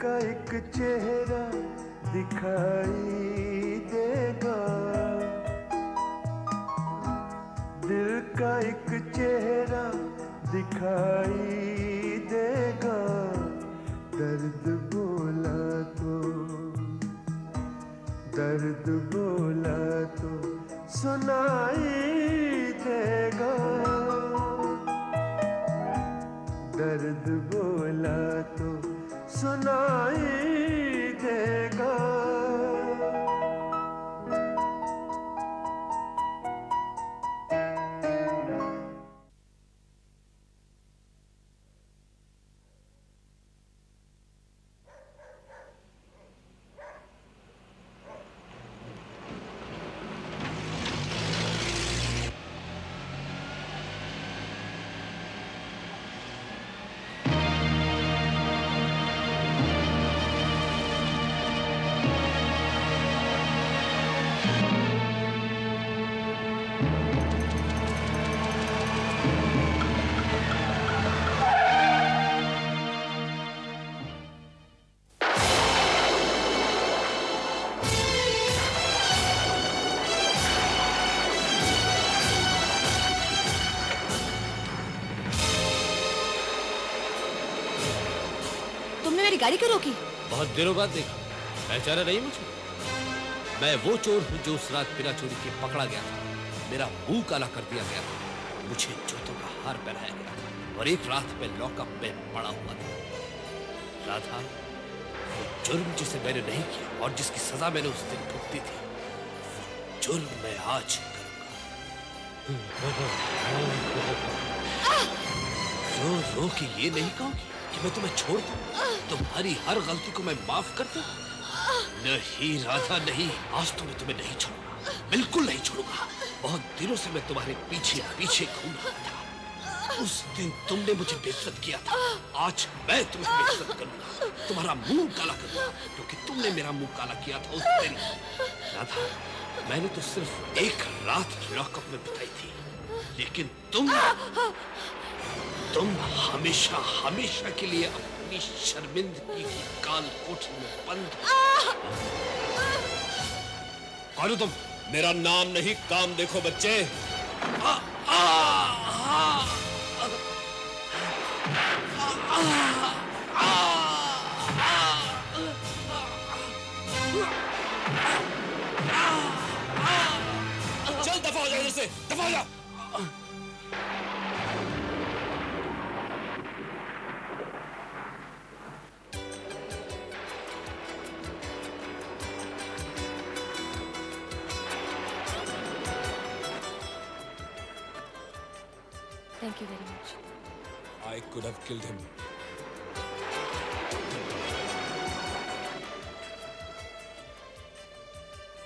का एक चेहरा दिखाई देगा, दिल का एक चेहरा दिखाई देगा, दर्द बोला तो, दर्द बोला तो सुनाई देगा, दर्द बोला तो सुनाई देगा। गाड़ी क्यों रोकी? बहुत देरों बाद देखा, पहचाना नहीं मुझे? मैं वो चोर हूँ जो उस रात बिना चोरी के पकड़ा गया था। मेरा मुंह काला कर दिया गया था, मुझे जूतों का हार पहनाया गया था और एक रात में लॉकअप में पड़ा हुआ था। राधा, वो जुर्म जिसे मैंने नहीं किया और जिसकी सजा मैंने उस दिन भुगती थी, वो जुर्म मैं आज करूंगा। रो रो के ये नहीं कहूंगी कि मैं तुम्हें छोड़ दूं, तुम्हारी हर गलती को मैं माफ कर दूं। नहीं राधा नहीं, आज तो मैं तुम्हें नहीं छोड़ूंगा, बिल्कुल नहीं छोड़ूंगा। बहुत दिनों से मैं तुम्हारे पीछे पीछे घूम रहा था। उस दिन तुमने मुझे बेइज्जत किया था, आज मैं तुम्हें बेइज्जत करूंगा, तुम्हारा मुंह काला करूंगा, क्योंकि तुमने मेरा मुंह काला किया था उस दिन। राधा, मैंने तो सिर्फ एक रात लॉकअप में बिताई थी, लेकिन तुम हमेशा हमेशा के लिए अपनी शर्मिंदगी की काल कोठरी में बंद। कौन हो तुम? मेरा नाम नहीं, काम देखो बच्चे। चल दफा हो जा इधर से, दफा हो जा। Thank you very much. I could have killed him.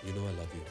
You know I love you.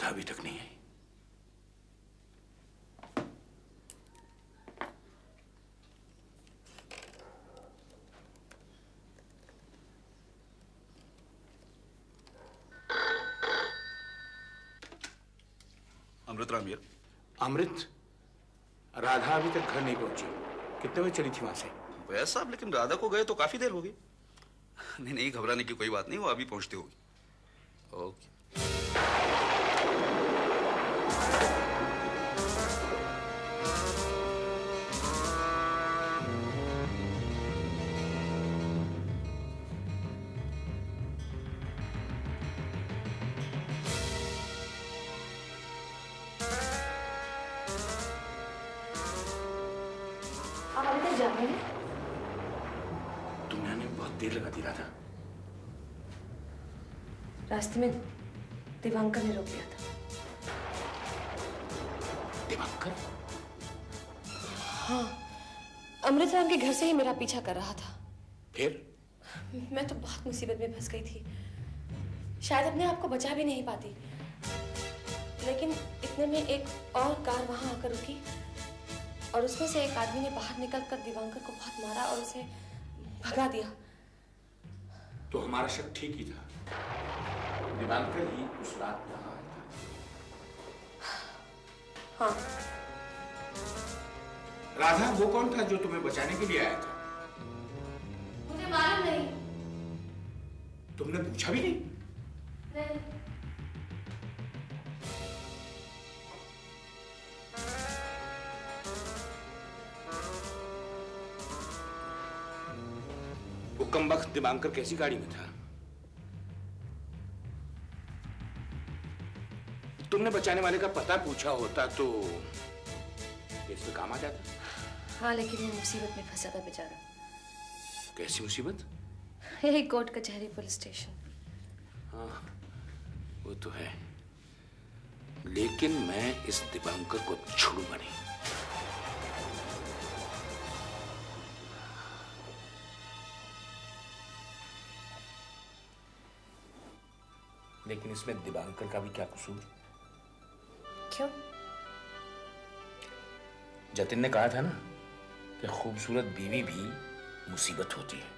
अभी तक नहीं आई। अमृत राम यार। अमृत? राधा अभी तक घर नहीं पहुंची। कितने बजे चली थी वहां से? वैसा साहब, लेकिन राधा को गए तो काफी देर हो गई। नहीं नहीं, घबराने की कोई बात नहीं, वो अभी पहुंचती होगी। ओके। से जा रहे हैं? तुमने आने में बहुत देर लगा दी राधा। रास्ते में दिवांकर ने रोक लिया था। दिवांकर? हाँ, अमृतराम के घर से ही मेरा पीछा कर रहा था। फिर? मैं तो बहुत मुसीबत में फंस गई थी, शायद अपने आप को बचा भी नहीं पाती। लेकिन इतने में एक और कार वहां आकर रुकी और उसमें से एक आदमी ने बाहर निकलकर दिवांकर को बहुत मारा और उसे भगा दिया। तो हमारा शक ठीक ही था, दिवांकर ही उस रात यहाँ आया था। हाँ। राधा, वो कौन था जो तुम्हें बचाने के लिए आया था? मुझे मालूम नहीं। तुमने पूछा भी नहीं? नहीं। वो कमबख्त दिवांकर कैसी गाड़ी में था? तुमने बचाने वाले का पता पूछा होता तो इसमें काम आ जाता। हाँ, लेकिन वो मुसीबत में फंसा था बेचारा। कैसी मुसीबत? यही कोर्ट कचहरी पुलिस स्टेशन। हाँ, वो तो है, लेकिन मैं इस दिवांकर को छोड़ूंगा नहीं। लेकिन इसमें दिवांकर का भी क्या कसूर? क्यों? जतिन ने कहा था ना कि खूबसूरत बीवी भी मुसीबत होती है।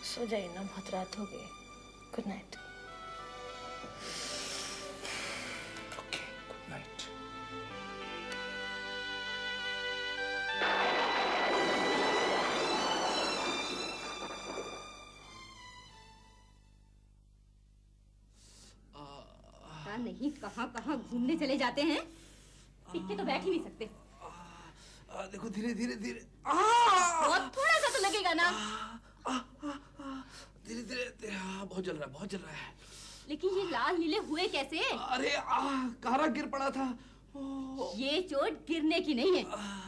सो जाइए ना, बहुत रात हो गई। Good night. Okay, good night. नहीं, कहाँ घूमने चले जाते हैं? टिक के तो बैठ ही नहीं सकते। देखो, धीरे धीरे धीरे। बहुत थोड़ा सा तो लगेगा ना। धीरे धीरे। बहुत जल रहा है, बहुत जल रहा है। लेकिन ये लाल नीले हुए कैसे? अरे कारा गिर पड़ा था। ये चोट गिरने की नहीं है,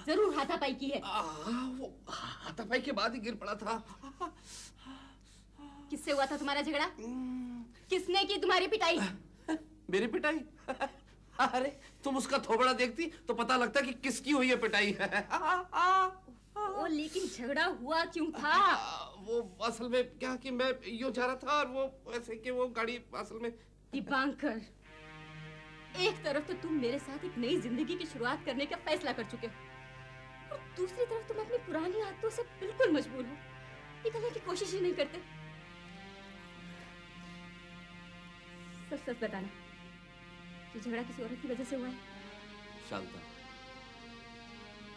जरूर हाथापाई की है। वो हाथापाई के बाद ही गिर पड़ा था। किससे हुआ था तुम्हारा झगड़ा? किसने की तुम्हारी पिटाई? मेरी पिटाई? अरे तुम उसका थोबड़ा देखती तो पता लगता कि किसकी हुई है पिटाई। ओ, लेकिन झगड़ा हुआ क्यों था? वो असल में क्या कि मैं यूं जा रहा था और वो ऐसे कि वो गाड़ी असल में। दिवांकर, एक तरफ तो तुम मेरे साथ एक नई जिंदगी की शुरुआत करने का फैसला कर चुके हो और दूसरी तरफ तुम अपनी पुरानी आदतों से बिल्कुल मजबूर हो, निकलने की कोशिश ही नहीं करते। सच सच बताना, ये झगड़ा किसी औरत की वजह से हुआ है? शांता,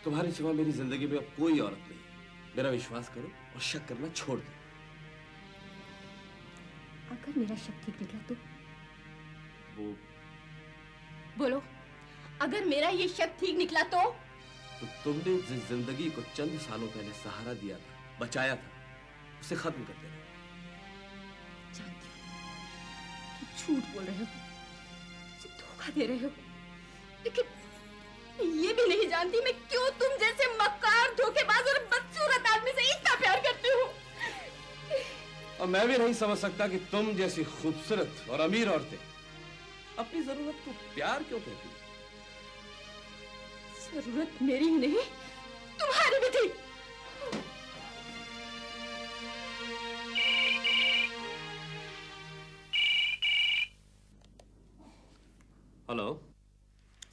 तुम्हारे सिवा मेरी जिंदगी में अब कोई औरत नहीं। मेरा विश्वास करो और शक करना छोड़ दो। अगर मेरा शक ठीक निकला तो? वो बोलो, अगर मेरा ये शक ठीक निकला तो तुमने जिस जिंदगी को चंद सालों पहले सहारा दिया था, बचाया था, उसे खत्म कर देना। जानती हूँ कि झूठ बोल रहे हो, मुझे धोखा दे रहे हो, लेकिन ये भी नहीं जानती मैं क्यों तुम जैसे मक्कार, धोखेबाज और बदसूरत आदमी से इतना प्यार करती हूँ। और मैं भी नहीं समझ सकता कि तुम जैसी खूबसूरत और अमीर औरतें अपनी जरूरत को प्यार क्यों कहती? जरूरत मेरी ही नहीं, तुम्हारी भी थी। Hello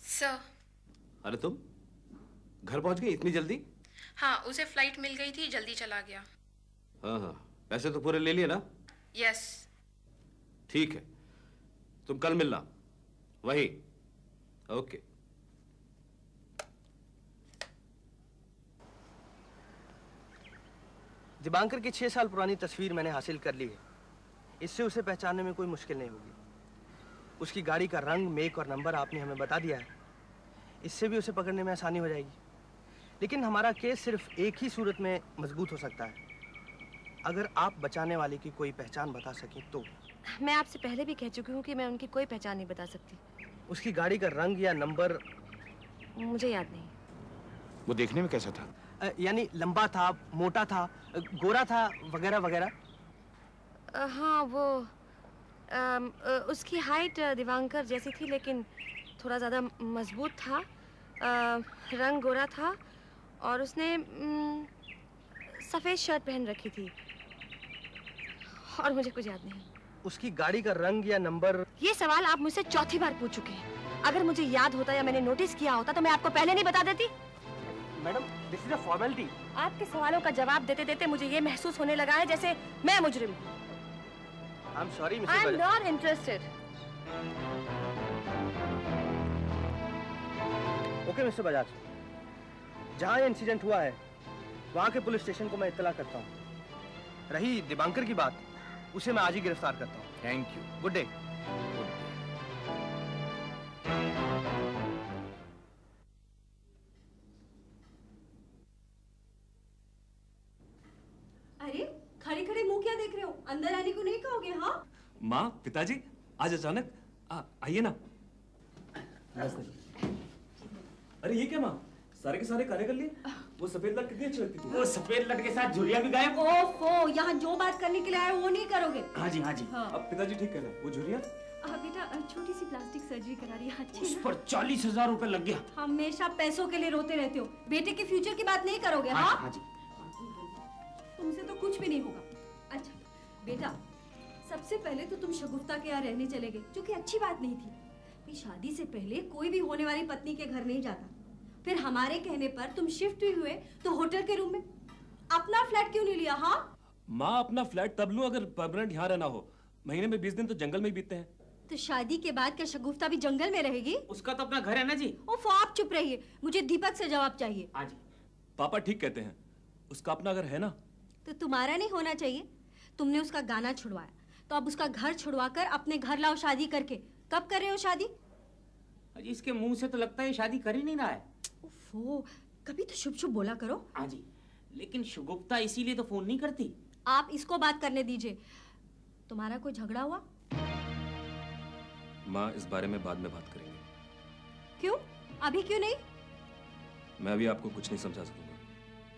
sir. अरे तुम घर पहुंच गई इतनी जल्दी? हाँ, उसे फ्लाइट मिल गई थी, जल्दी चला गया। हाँ, पैसे तो पूरे ले लिए ना? यस। ठीक है, तुम कल मिलना वही। ओके। दिवांकर की 6 साल पुरानी तस्वीर मैंने हासिल कर ली है। इससे उसे पहचानने में कोई मुश्किल नहीं होगी। उसकी गाड़ी का रंग, मेक और नंबर आपने हमें बता दिया है। इससे भी उसे पकड़ने में आसानी हो जाएगी। लेकिन हमारा केस सिर्फ एक ही सूरत में मजबूत हो सकता है, अगर आप बचाने वाले की कोई पहचान बता सकें तो। मैं आपसे पहले भी कह चुकी हूँ कि मैं उनकी कोई पहचान नहीं बता सकती। उसकी गाड़ी का रंग या नंबर मुझे याद नहीं। वो देखने में कैसा था? यानी लंबा था, मोटा था, गोरा था, वगैरह वगैरह? हाँ, वो उसकी हाइट दिवांकर जैसी थी, लेकिन थोड़ा ज़्यादा मजबूत था। रंग गोरा था और उसने सफ़ेद शर्ट पहन रखी थी और मुझे कुछ याद नहीं। उसकी गाड़ी का रंग या नंबर? ये सवाल आप मुझसे चौथी बार पूछ चुके हैं। अगर मुझे याद होता या मैंने नोटिस किया होता तो मैं आपको पहले नहीं बता देती। Madam, this is a formality. आपके सवालों का जवाब देते देते मुझे ये महसूस होने लगा है जैसे मैं मुजरिम हूँ। I'm sorry, Mrs. I'm not interested. Okay, Mr. Bajaj. जहाँ ये इंसिडेंट हुआ है, वहाँ के पुलिस स्टेशन को मैं इत्तला करता हूँ। रही दिबांकर की बात, उसे मैं आज ही गिरफ्तार करता हूँ। Thank you. Good day. अरे खड़े खड़े मुंह क्या देख रहे हो? अंदर आने को नहीं कहोगे? हाँ माँ, पिताजी, आज अचानक आइए ना। अरे ये क्या माँ, सारे के सारे काले कर लिए? वो सफेद लट कितनी अच्छी लगती थी। वो सफेद लट के साथ झुरिया भी गायब। ओफो, यहाँ जो बात करने के लिए आए वो नहीं करोगे? हाँ जी, हाँ जी। हाँ। अब पिताजी ठीक कहना, वो झुरिया? बेटा छोटी सी प्लास्टिक सर्जरी करा रही है। अच्छी उस पर 40,000 रुपए लग गया। हमेशा पैसों के लिए रोते रहते हो। बेटे के फ्यूचर की बात नहीं करोगे? हाँ, हाँ जी। तुमसे तो कुछ भी नहीं होगा। अच्छा बेटा, सबसे पहले तो तुम शगुफ्ता के यहाँ रहने चले गए, जो कि अच्छी बात नहीं थी। शादी से पहले कोई भी होने वाली पत्नी के घर नहीं जाता। फिर हमारे कहने पर तुम शिफ्ट भी हुए तो होटल के रूम में। अपना फ्लैट क्यों नहीं लिया? हाँ माँ, अपना फ्लैट तब लूं अगर परमानेंट यहाँ रहना हो। महीने में 20 दिन तो जंगल में ही बीतते हैं। तो शादी के बाद क्या शगुफ्ता भी जंगल में रहेगी? उसका तो अपना घर है ना जी। ओफो, आप चुप रहिए, मुझे दीपक से जवाब चाहिए। हाँ जी। पापा ठीक कहते हैं, उसका अपना घर है ना। तो तुम्हारा नहीं होना चाहिए? तुमने उसका गाना छुड़वाया, तो अब उसका घर छुड़वाकर अपने घर लाओ शादी करके। कब कर रहे हो शादी? अजी इसके मुंह से तो लगता है शादी कर ही नहीं रहा है। ओफो, कभी तो शुभ शुभ बोला करो। हाँ जी, लेकिन शगुफ्ता इसीलिए तो फोन नहीं करती। आप इसको बात करने दीजिए। तुम्हारा कोई झगड़ा हुआ? माँ, इस बारे में बाद में बात करेंगे। क्यों? अभी क्यों नहीं? मैं अभी आपको कुछ नहीं समझा सकूंगा।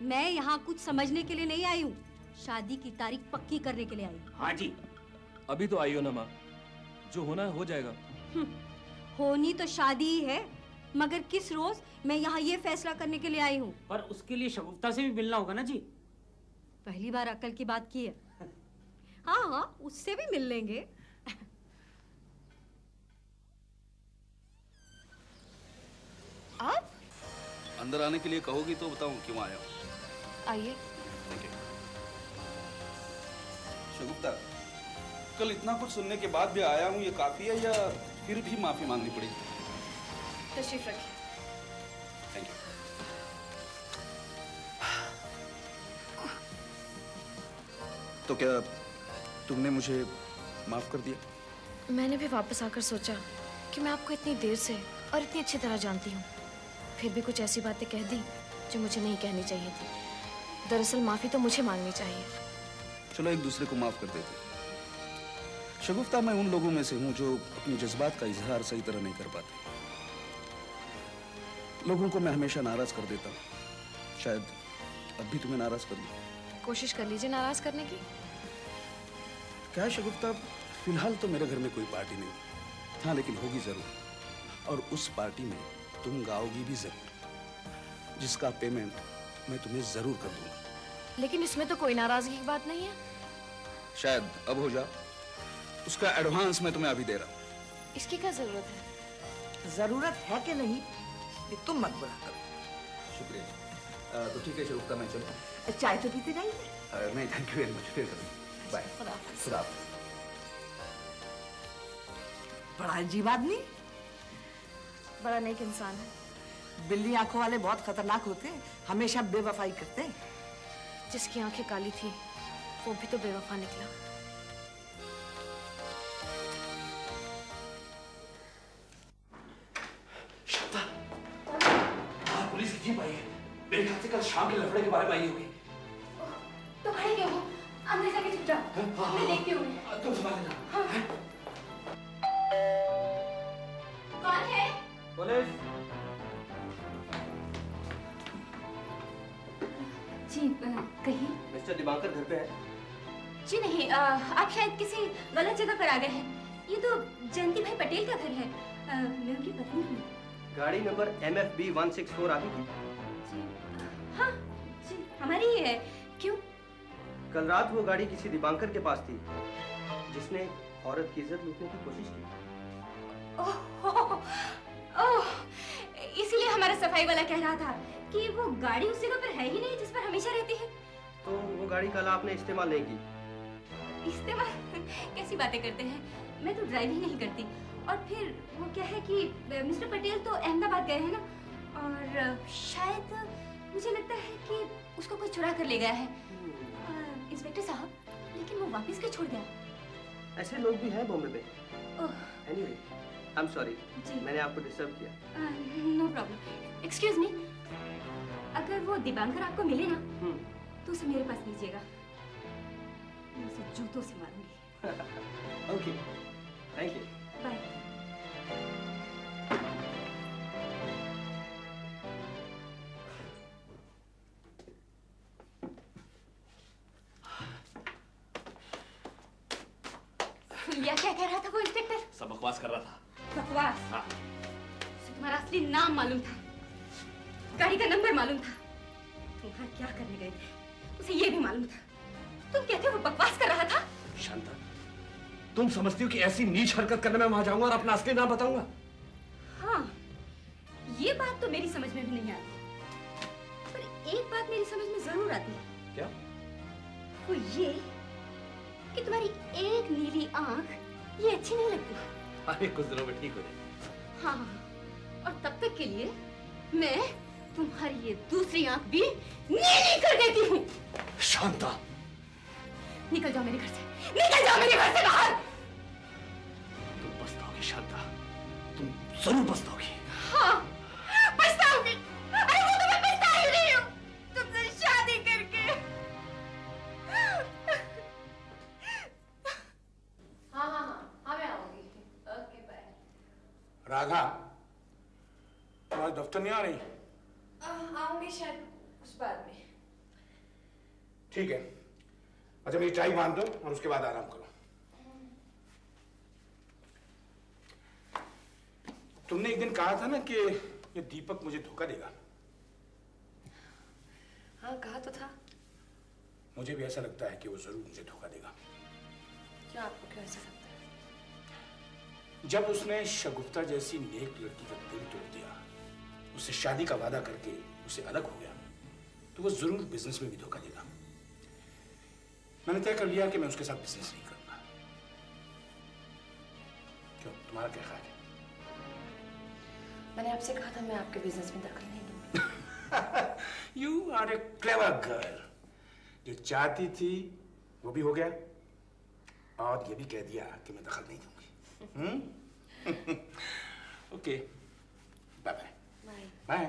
मैं यहाँ कुछ समझने के लिए नहीं आई हूँ, शादी की तारीख पक्की करने के लिए आई। हाँ जी। अभी तो आई हो ना माँ, जो होना है हो जाएगा। होनी तो शादी ही है, मगर किस रोज मैं यहाँ ये फैसला करने के लिए आई हूँ। पर उसके लिए शगुफ्ता से भी मिलना होगा ना जी। पहली बार अकल की बात की है। हाँ हाँ, उससे भी मिल लेंगे। आप अंदर आने के लिए कहोगी तो बताऊं क्यों आया हूं। आइए। शगुफ्ता, कल इतना कुछ सुनने के बाद भी आया हूं, ये काफी है या फिर भी माफी मांगनी पड़ेगी? तशरीफ रखिए। Thank you. तो क्या तुमने मुझे माफ कर दिया? मैंने भी वापस आकर सोचा कि मैं आपको इतनी देर से और इतनी अच्छी तरह जानती हूँ, फिर भी कुछ ऐसी बातें कह दी जो मुझे नहीं कहनी चाहिए थी। दरअसल माफी तो मुझे मांगनी चाहिए। चलो एक दूसरे को माफ कर देते। शगुफ्ता, मैं उन लोगों में से हूं जो अपने जज्बात का इजहार सही तरह नहीं कर पाते। लोगों को मैं हमेशा नाराज कर देता हूं। शायद अब भी तुम्हें नाराज कर दूं। कोशिश कर लीजिए नाराज करने की। क्या है शगुफ्ता, फिलहाल तो मेरे घर में कोई पार्टी नहीं। हाँ, लेकिन होगी जरूर, और उस पार्टी में तुम गाओगी भी जरूर, जिसका पेमेंट मैं तुम्हें जरूर कर दूंगा। लेकिन इसमें तो कोई नाराजगी की बात नहीं है। शायद अब हो जा, उसका एडवांस मैं तुम्हें अभी दे रहा हूं। इसकी क्या जरूरत है? जरूरत है कि नहीं ये तुम मत बुरा करो। शुक्रिया। तो ठीक है शगुफ्ता, मैं चलूं? चाय तो पीते नहीं? नहीं, थैंक यू वेरी मच। फिर कभी बाय। खुदा। बड़ा अजीब आदमी, बड़ा नेक इंसान है। बिल्ली आंखों वाले बहुत खतरनाक होते हैं, हमेशा बेवफाई करते हैं। जिसकी आंखें काली थी वो भी तो बेवफा निकला। पुलिस की जीप आई है। मेरे ख्याल से कल शाम के लफड़े के बारे में आई होगी। तो भाई क्या वो अंदर जाके छुप जाओ, मैं देखती हूँ। तुम संभाल लेना। कौन है? पुलिस। जी कहिए। मिस्टर दिवाकर घर पे है? जी नहीं, आप शायद किसी गलत जगह पर आ गए हैं। ये तो जयंती भाई पटेल का घर है। मैं उनकी पत्नी हूँ। गाड़ी नंबर MFB 164 आपकी थी? हाँ जी, हमारी ही है। क्यों? कल रात वो गाड़ी किसी दीपांकर के पास थी जिसने औरत की इज्जत लूटने की कोशिश की। ओह, इसीलिए हमारा सफाई वाला कह रहा था कि वो गाड़ी उस जगह पर है ही नहीं जिस पर हमेशा रहती है। तो वो गाड़ी कल आपने इस्तेमाल नहीं की? इस्तेमाल? कैसी बातें करते हैं, मैं तो ड्राइव ही नहीं करती। और फिर वो क्या है कि मिस्टर पटेल तो अहमदाबाद गए हैं ना, और शायद मुझे लगता है कि उसको कोई चुरा कर ले गया है। इंस्पेक्टर साहब, लेकिन वो वापस क्यों छोड़ गया? ऐसे लोग भी हैं बॉम्बे में। एनीवे, आई एम सॉरी, मैंने आपको डिस्टर्ब किया। No problem. एक्सक्यूज मी, अगर वो दिबांकर आपको मिले ना तो उसे मेरे पास दीजिएगा, मैं उसे जूतों से मारूंगी। Okay, thank you. बाय। क्या कह रहा था वो इंस्पेक्टर? सब बकवास कर रहा था। बकवास? हाँ। उसे तुम्हारा असली नाम मालूम था, गाड़ी का नंबर मालूम था, तुम वहां क्या करने गए थे उसे ये भी मालूम था। तुम कहते हो वो बकवास कर रहा था? शांता, तुम समझती हो कि ऐसी नीच हरकत करने में वहां जाऊंगा और अपना असली नाम बताऊंगा? हाँ, ये बात तो मेरी समझ में भी नहीं आती, पर एक बात मेरी समझ में जरूर आती है। क्या? वो ये कि तुम्हारी एक नीली आंख ये अच्छी नहीं लगती। अरे कुछ दिनों में ठीक हो जाएगी। हाँ, और तब तक के लिए मैं तुम्हारी ये दूसरी आंख भी नीली कर देती हूँ। शांता, निकल जाओ मेरे घर से, निकल जाओ मेरे घर से बाहर। तुम पछताओगी शांता, तुम जरूर पछताओगी। हाँ, पछताओगी। अरे वो तो मैं पछता ही रही हूँ तुमसे शादी करके। हाँ, मैं आऊंगी। Okay, bye. राधा, तुम आज दफ्तर नहीं आ रही? आऊंगी शायद कुछ बाद में। ठीक है, अच्छा मेरी चाय बांध दो और उसके बाद आराम करो। तुमने एक दिन कहा था ना कि ये दीपक मुझे धोखा देगा। हाँ, कहा तो था। मुझे भी ऐसा लगता है कि वो जरूर मुझे धोखा देगा। क्या आपको क्यों ऐसा लगता है? जब उसने शगुफ्ता जैसी नेक लड़की का दिल तोड़ दिया, उससे शादी का वादा करके उससे अलग हो गया, तो वो जरूर बिजनेस में भी धोखा देगा। मैंने तय कर लिया कि मैं उसके साथ बिजनेस नहीं करूंगा। क्यों, तुम्हारा क्या ख्याल है? मैंने आपसे कहा था मैं आपके बिजनेस में दखल नहीं दूंगी। You are a clever girl. जो चाहती थी वो भी हो गया, और ये भी कह दिया कि मैं दखल नहीं दूंगी। Okay, bye bye. Bye.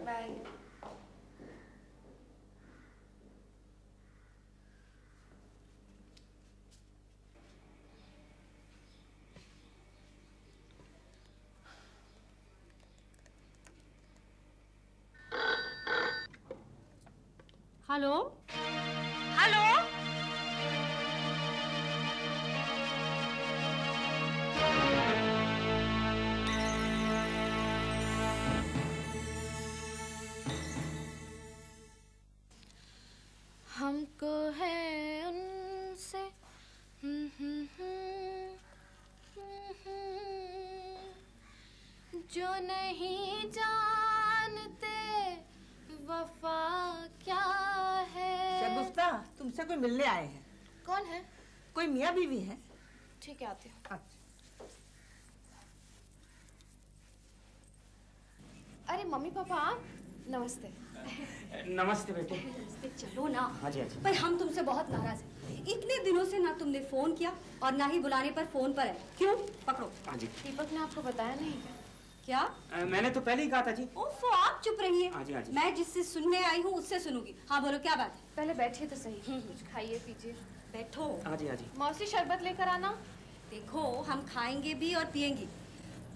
Bye. Hello? Hello? हमको है उनसे जो नहीं जानते वफा क्या है। शगुफ्ता, तुमसे कोई मिलने आए हैं। कौन है? कोई मियाँ बीवी है। ठीक है, आती हूँ। अरे मम्मी पापा आप? नमस्ते। नमस्ते बेटे। चलो ना। हाँ जी, हाँ जी। पर हम तुमसे बहुत नाराज हैं। इतने दिनों से ना तुमने फोन किया और ना ही बुलाने पर फोन पर है। क्यों? पकड़ो। हाँ जी। दीपक ने आपको बताया नहीं क्या? क्या? मैंने तो पहले ही कहा था जी। ओफो, आप चुप रहिए। हाँ जी, हाँ जी। मैं जिससे सुनने आई हूँ उससे सुनूंगी। हाँ बोलो, क्या बात है? पहले बैठिए तो सही, कुछ खाइए पीजिए। बैठो। हाँ जी, हाँ जी। मौसी शरबत लेकर आना। देखो, हम खाएंगे भी और पियेंगे।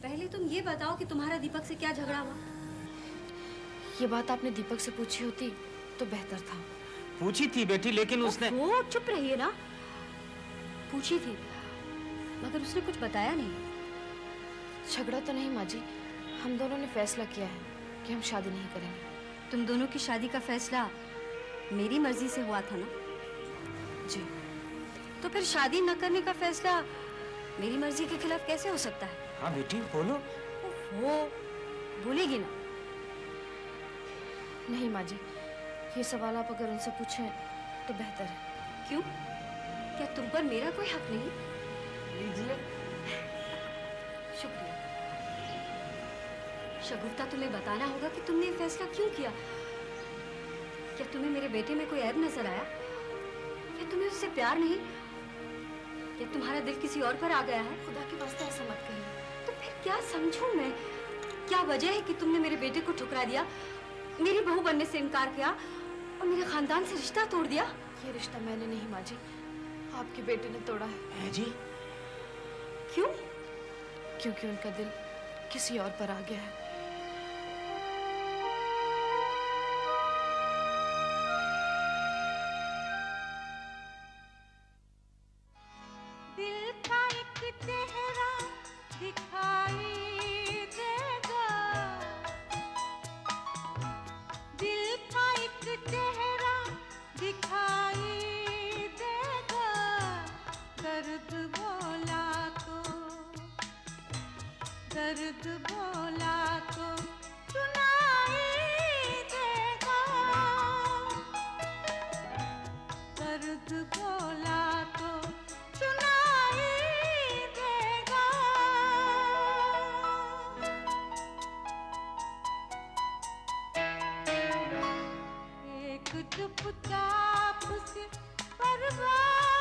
पहले तुम ये बताओ कि तुम्हारा दीपक से क्या झगड़ा हुआ? ये बात आपने दीपक से पूछी होती तो बेहतर था। पूछी थी बेटी, लेकिन उसने। वो चुप रहिए ना। पूछी थी मगर उसने कुछ बताया नहीं। झगड़ा तो नहीं माँ जी, हम दोनों ने फैसला किया है कि हम शादी नहीं करेंगे। तुम दोनों की शादी का फैसला मेरी मर्जी से हुआ था ना? जी। तो फिर शादी न करने का फैसला मेरी मर्जी के खिलाफ कैसे हो सकता है? हाँ बेटी बोलो। वो बोलेगी ना? नहीं माँ जी, ये सवाल आप अगर उनसे पूछें तो बेहतर है। क्यों? क्या तुम पर मेरा कोई हक नहीं? लीजिए। शुक्रिया। शगुफ्ता, तुम्हें बताना होगा कि तुमने ये फैसला क्यों किया। क्या तुम्हें मेरे बेटे में कोई ऐब नजर आया? क्या तुम्हें उससे प्यार नहीं? क्या तुम्हारा दिल किसी और पर आ गया है? खुदा के वास्ते ऐसा मत कहिए। तो फिर क्या समझूं मैं? क्या वजह है कि तुमने मेरे बेटे को ठुकरा दिया, मेरी बहू बनने से इनकार किया और मेरे खानदान से रिश्ता तोड़ दिया? ये रिश्ता मैंने नहीं माँ जी, आपके बेटे ने तोड़ा है। जी? क्यों? क्योंकि उनका दिल किसी और पर आ गया है। दिल का एक चेहरा दिखाई देगा, दिल का एक चेहरा दिखाई देगा, दर्द बोला तो सुनाई देगा, दर्द बोला तो सुनाई देगा। एक चुपचाप से परवाह